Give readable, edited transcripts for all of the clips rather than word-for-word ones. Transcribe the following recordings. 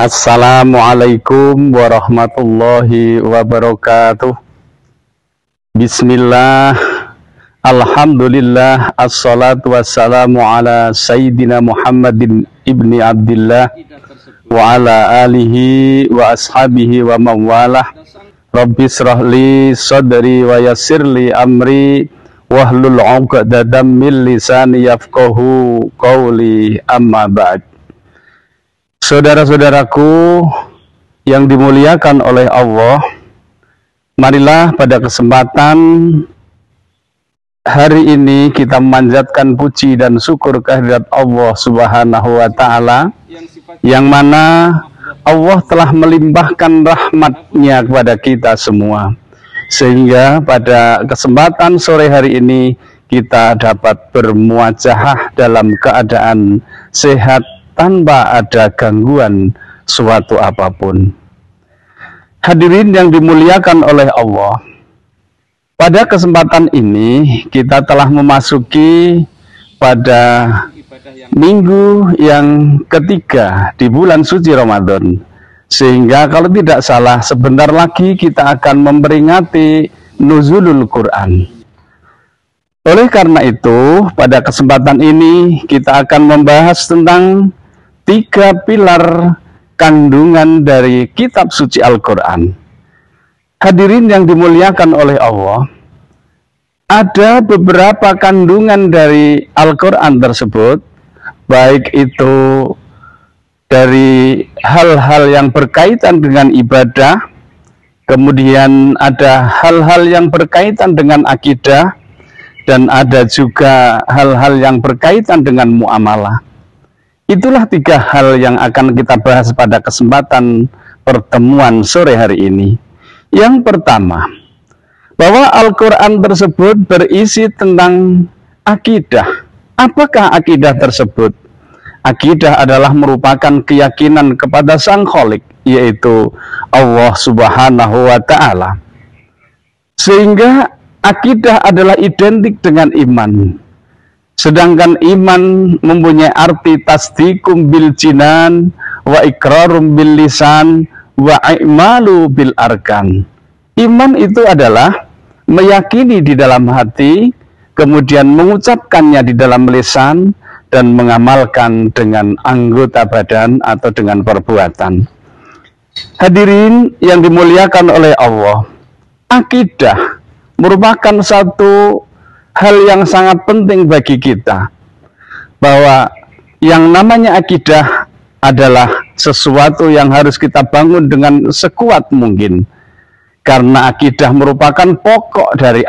Assalamualaikum warahmatullahi wabarakatuh. Bismillah, alhamdulillah, assalatu wassalamu ala sayyidina Muhammadin ibni Abdillah wa ala alihi wa ashabihi wa mawalah. Rabbis rahli sadri wa yassirli amri wahlul 'uqdatam min lisani yafqahu qawli, amma ba'd. Saudara-saudaraku yang dimuliakan oleh Allah, marilah pada kesempatan hari ini kita memanjatkan puji dan syukur kehadirat Allah Subhanahu wa Ta'ala, yang mana Allah telah melimpahkan rahmat-Nya kepada kita semua, sehingga pada kesempatan sore hari ini kita dapat bermuajahah dalam keadaan sehat tanpa ada gangguan suatu apapun. Hadirin yang dimuliakan oleh Allah, pada kesempatan ini kita telah memasuki pada minggu yang ketiga di bulan suci Ramadan, sehingga kalau tidak salah sebentar lagi kita akan memperingati nuzulul Quran. Oleh karena itu, pada kesempatan ini kita akan membahas tentang 3 pilar kandungan dari kitab suci Al-Quran. Hadirin yang dimuliakan oleh Allah, ada beberapa kandungan dari Al-Quran tersebut, baik itu dari hal-hal yang berkaitan dengan ibadah, kemudian ada hal-hal yang berkaitan dengan akidah, dan ada juga hal-hal yang berkaitan dengan muamalah. Itulah 3 hal yang akan kita bahas pada kesempatan pertemuan sore hari ini. Yang pertama, bahwa Al-Quran tersebut berisi tentang akidah. Apakah akidah tersebut? Akidah adalah merupakan keyakinan kepada Sang Khalik, yaitu Allah Subhanahu wa Ta'ala. Sehingga akidah adalah identik dengan iman. Sedangkan iman mempunyai arti tasdiqum bil jinan wa iqrarum bil lisan wa i'malu bil arkan. Iman itu adalah meyakini di dalam hati, kemudian mengucapkannya di dalam lisan, dan mengamalkan dengan anggota badan atau dengan perbuatan. Hadirin yang dimuliakan oleh Allah, akidah merupakan satu hal yang sangat penting bagi kita, bahwa yang namanya akidah adalah sesuatu yang harus kita bangun dengan sekuat mungkin, karena akidah merupakan pokok dari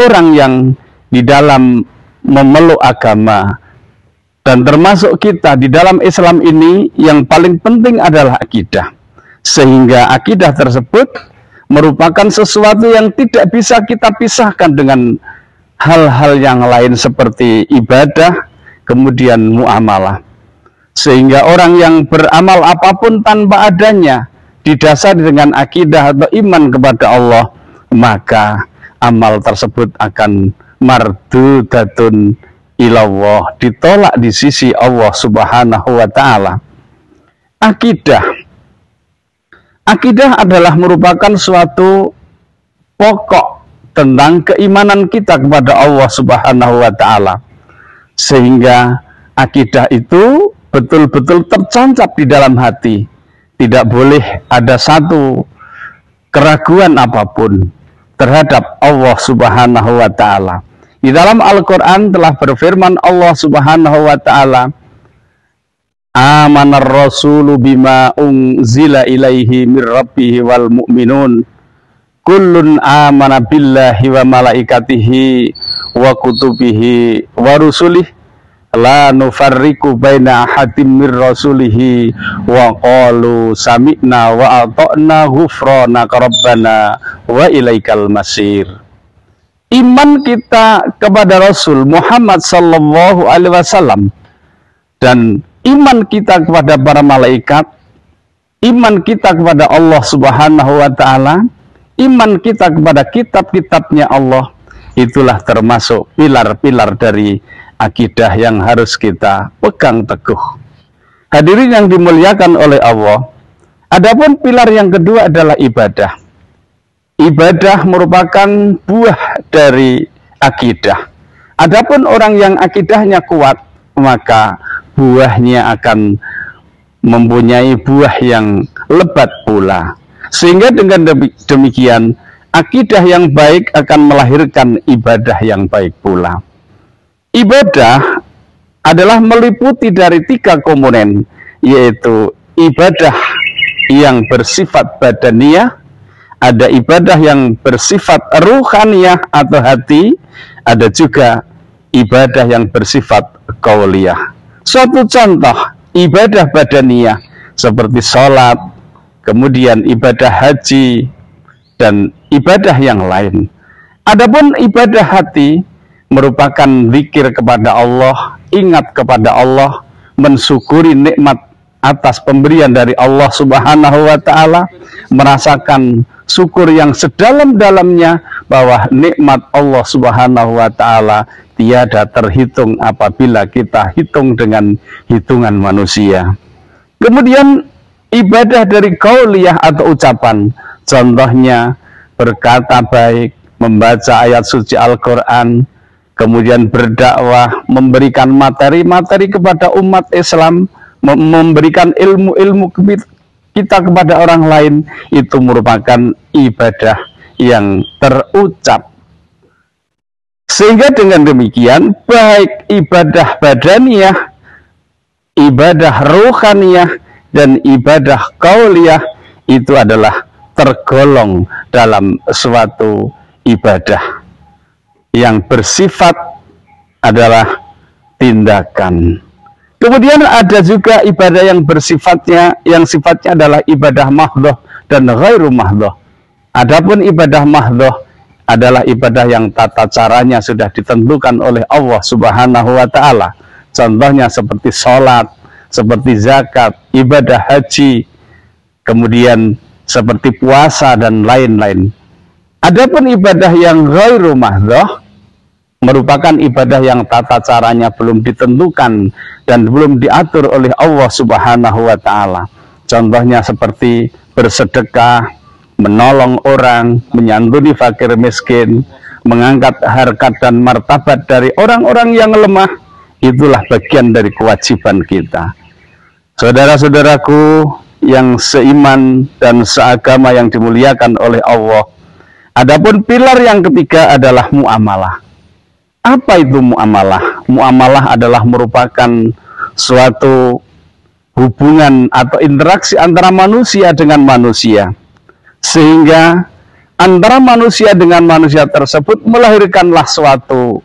orang yang di dalam memeluk agama, dan termasuk kita di dalam Islam ini yang paling penting adalah akidah. Sehingga akidah tersebut merupakan sesuatu yang tidak bisa kita pisahkan dengan hal-hal yang lain seperti ibadah, kemudian muamalah. Sehingga orang yang beramal apapun tanpa adanya didasari dengan akidah atau iman kepada Allah, maka amal tersebut akan mardudatun ilallah, ditolak di sisi Allah Subhanahu wa Ta'ala. Akidah adalah merupakan suatu pokok tentang keimanan kita kepada Allah Subhanahu wa Ta'ala, sehingga akidah itu betul-betul tercancap di dalam hati. Tidak boleh ada satu keraguan apapun terhadap Allah Subhanahu wa Ta'ala. Di dalam Al-Quran telah berfirman Allah Subhanahu wa Ta'ala, amanar rasulu bima unzila ilaihi mir rabbihi wal mu'minun kullun amana billahi wa malaikatihi wa kutubihi wa rusulih la nufarriqu baina ahadin mir rasulihi wa qalu sami'na wa ata'na ghufranaka rabbana wa ilaikal masir. Iman kita kepada Rasul Muhammad sallallahu alaihi wasallam dan iman kita kepada para malaikat, iman kita kepada Allah Subhanahu wa Ta'ala, iman kita kepada kitab-kitabnya Allah, itulah termasuk pilar-pilar dari akidah yang harus kita pegang teguh. Hadirin yang dimuliakan oleh Allah, Adapun pilar yang kedua adalah ibadah. Ibadah merupakan buah dari akidah. Adapun orang yang akidahnya kuat, maka buahnya akan mempunyai buah yang lebat pula. Sehingga dengan demikian, akidah yang baik akan melahirkan ibadah yang baik pula. Ibadah adalah meliputi dari 3 komponen, yaitu ibadah yang bersifat badaniyah, ada ibadah yang bersifat ruhaniyah atau hati, ada juga ibadah yang bersifat qauliyah. Suatu contoh ibadah badaniyah seperti sholat, kemudian ibadah haji, dan ibadah yang lain. Adapun ibadah hati merupakan zikir kepada Allah, ingat kepada Allah, mensyukuri nikmat atas pemberian dari Allah Subhanahu wa Ta'ala, merasakan syukur yang sedalam-dalamnya bahwa nikmat Allah Subhanahu wa Ta'ala tiada terhitung apabila kita hitung dengan hitungan manusia. Kemudian ibadah dari qauliyah atau ucapan, contohnya berkata baik, membaca ayat suci Al-Quran, kemudian berdakwah, memberikan materi-materi kepada umat Islam, memberikan ilmu-ilmu kita kepada orang lain, itu merupakan ibadah yang terucap. Sehingga dengan demikian, baik ibadah badaniyah, ibadah ruhaniyah, dan ibadah qauliyah itu adalah tergolong dalam suatu ibadah yang bersifat adalah tindakan. Kemudian ada juga ibadah yang sifatnya adalah ibadah mahdhah dan ghairu mahdhah. Adapun ibadah mahdhah adalah ibadah yang tata caranya sudah ditentukan oleh Allah Subhanahu wa Ta'ala. Contohnya seperti sholat, seperti zakat, ibadah haji, kemudian seperti puasa dan lain-lain. Adapun ibadah yang ghairu mahdhah merupakan ibadah yang tata caranya belum ditentukan dan belum diatur oleh Allah Subhanahu wa Ta'ala. Contohnya seperti bersedekah, menolong orang, menyantuni fakir miskin, mengangkat harkat dan martabat dari orang-orang yang lemah. Itulah bagian dari kewajiban kita. Saudara-saudaraku yang seiman dan seagama yang dimuliakan oleh Allah, adapun pilar yang ketiga adalah muamalah. Apa itu muamalah? Muamalah adalah merupakan suatu hubungan atau interaksi antara manusia dengan manusia, sehingga antara manusia dengan manusia tersebut melahirkanlah suatu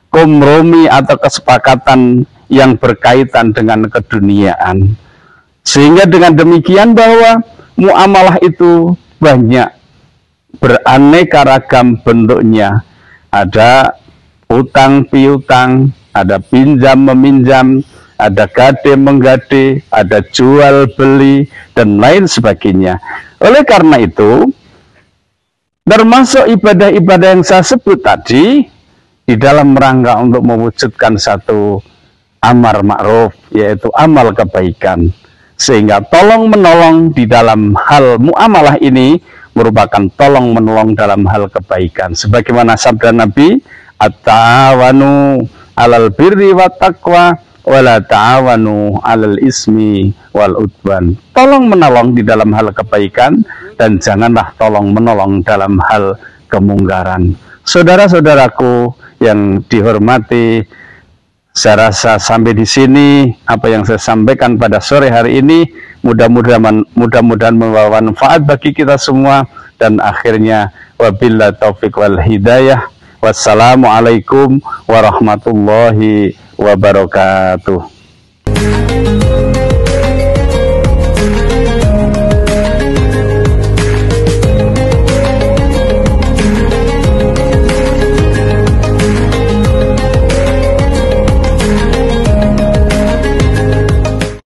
kompromi atau kesepakatan yang berkaitan dengan keduniaan. Sehingga dengan demikian bahwa muamalah itu banyak, beraneka ragam bentuknya. Ada utang piutang, ada pinjam meminjam, ada gade menggade, ada jual beli, dan lain sebagainya. Oleh karena itu, termasuk ibadah-ibadah yang saya sebut tadi, di dalam rangka untuk mewujudkan satu amar ma'ruf, yaitu amal kebaikan. Sehingga tolong menolong di dalam hal muamalah ini merupakan tolong menolong dalam hal kebaikan. Sebagaimana sabda Nabi, at-ta'awanu alal birri wa taqwa wala ta'awanu alal ismi wal udwan. Tolong menolong di dalam hal kebaikan dan janganlah tolong menolong dalam hal kemungkaran. Saudara-saudaraku yang dihormati, saya rasa sampai di sini apa yang saya sampaikan pada sore hari ini mudah-mudahan membawa manfaat bagi kita semua, dan akhirnya wabillahi taufik wal hidayah. Wassalamualaikum warahmatullahi wabarakatuh.